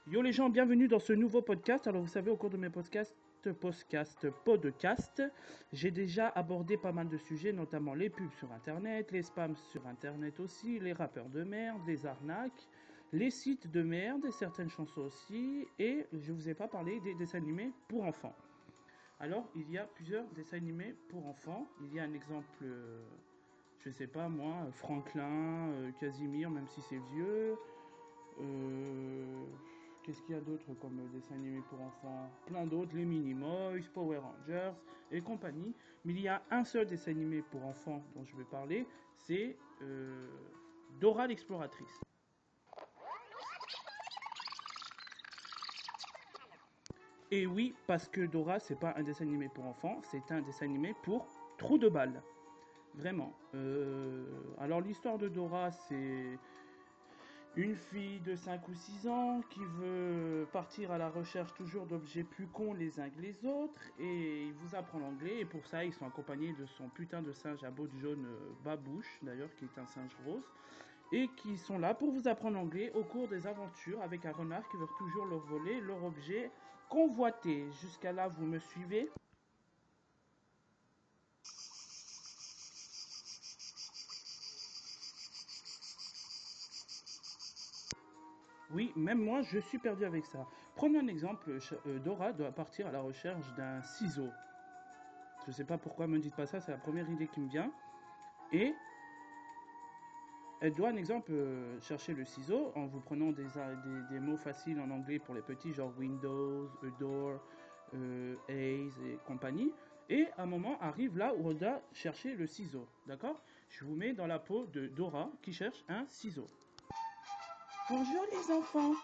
Yo les gens, bienvenue dans ce nouveau podcast. Alors vous savez, au cours de mes podcasts, j'ai déjà abordé pas mal de sujets, notamment les pubs sur Internet, les spams sur Internet aussi, les rappeurs de merde, les arnaques, les sites de merde et certaines chansons aussi. Et je vous ai pas parlé des dessins animés pour enfants. Alors, il y a plusieurs dessins animés pour enfants. Il y a un exemple, je sais pas moi, Franklin, Casimir, même si c'est vieux. Qu'est-ce qu'il y a d'autre comme dessin animé pour enfants? Plein d'autres, les Minimoys, Power Rangers et compagnie. Mais il y a un seul dessin animé pour enfants dont je vais parler, c'est Dora l'exploratrice. Et oui, parce que Dora, c'est pas un dessin animé pour enfants, c'est un dessin animé pour trous de balles. Vraiment. Alors l'histoire de Dora, c'est une fille de 5 ou 6 ans qui veut partir à la recherche toujours d'objets plus cons les uns que les autres et il vous apprend l'anglais et pour ça ils sont accompagnés de son putain de singe à bottes jaunes Babouche d'ailleurs qui est un singe rose et qui sont là pour vous apprendre l'anglais au cours des aventures avec un renard qui veut toujours leur voler leur objet convoité. Jusqu'à là vous me suivez? Oui, même moi, je suis perdu avec ça. Prenons un exemple, Dora doit partir à la recherche d'un ciseau. Je sais pas pourquoi, me dites pas ça, c'est la première idée qui me vient. Et elle doit, un exemple, chercher le ciseau en vous prenant des mots faciles en anglais pour les petits, genre Windows, a door, Ace et compagnie. Et à un moment arrive là où on doit chercher le ciseau, d'accord? Je vous mets dans la peau de Dora qui cherche un ciseau. Bonjour les enfants.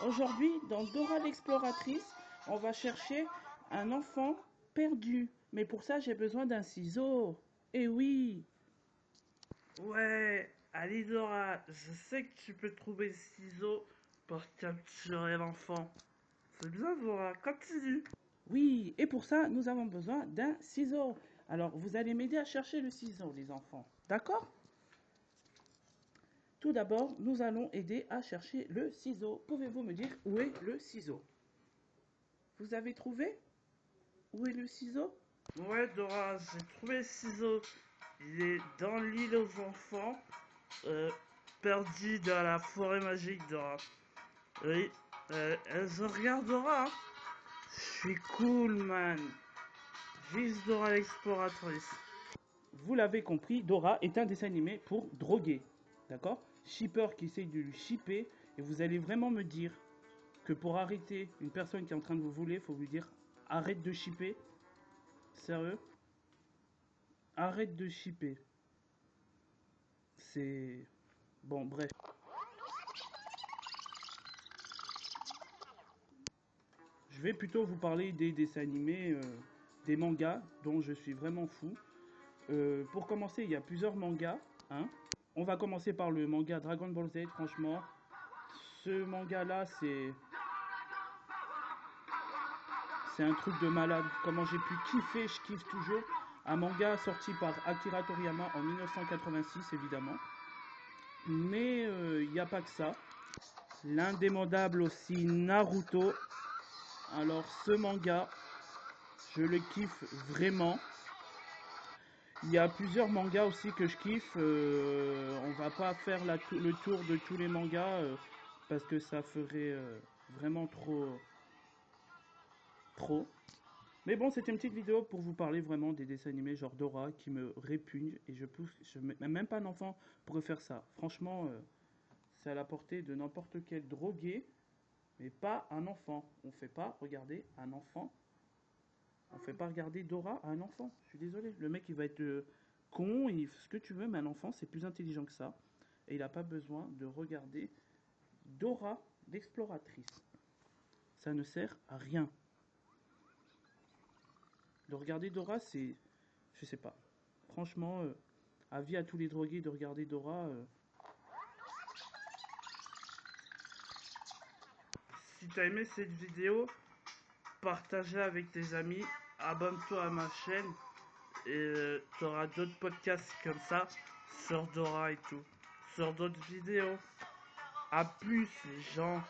Aujourd'hui, dans Dora l'exploratrice, on va chercher un enfant perdu. Mais pour ça, j'ai besoin d'un ciseau. Eh oui. Ouais, allez Dora, je sais que tu peux trouver le ciseau pour capturer l'enfant. C'est bien Dora, continue. Oui, et pour ça, nous avons besoin d'un ciseau. Alors, vous allez m'aider à chercher le ciseau, les enfants. D'accord? Tout d'abord, nous allons aider à chercher le ciseau. Pouvez-vous me dire où est le ciseau? Vous avez trouvé? Où est le ciseau? Ouais Dora, j'ai trouvé le ciseau. Il est dans l'île aux enfants, euh, perdu dans la forêt magique Dora. Oui, je regarde Dora, hein. Je suis cool man. Vive Dora l'exploratrice. Vous l'avez compris, Dora est un dessin animé pour droguer. D'accord? Shipper qui essaye de lui shipper. Et vous allez vraiment me dire que pour arrêter une personne qui est en train de vous voler, il faut lui dire arrête de shipper. Sérieux? Arrête de shipper. C'est... Bon, bref. Je vais plutôt vous parler des dessins animés, des mangas dont je suis vraiment fou. Pour commencer, il y a plusieurs mangas. Hein. On va commencer par le manga Dragon Ball Z, franchement. Ce manga-là, c'est un truc de malade. Comment j'ai pu kiffer, je kiffe toujours. Un manga sorti par Akira Toriyama en 1986, évidemment. Mais il n'y a pas que ça. L'indémodable aussi Naruto. Alors ce manga, je le kiffe vraiment. Il y a plusieurs mangas aussi que je kiffe. On va pas faire le tour de tous les mangas parce que ça ferait vraiment trop. Mais bon, c'était une petite vidéo pour vous parler vraiment des dessins animés genre Dora qui me répugnent et même pas un enfant pourrait faire ça. Franchement, c'est à la portée de n'importe quel drogué, mais pas un enfant. On fait pas regarder un enfant. On fait pas regarder Dora à un enfant. Je suis désolé. Le mec, il va être con, ce que tu veux, mais un enfant, c'est plus intelligent que ça. Et il n'a pas besoin de regarder Dora l'exploratrice. Ça ne sert à rien. De regarder Dora, c'est... Je sais pas. Franchement, avis à tous les drogués de regarder Dora. Si t'as aimé cette vidéo, partage-la avec tes amis, abonne-toi à ma chaîne et t'auras d'autres podcasts comme ça sur Dora et tout, sur d'autres vidéos. À plus les gens.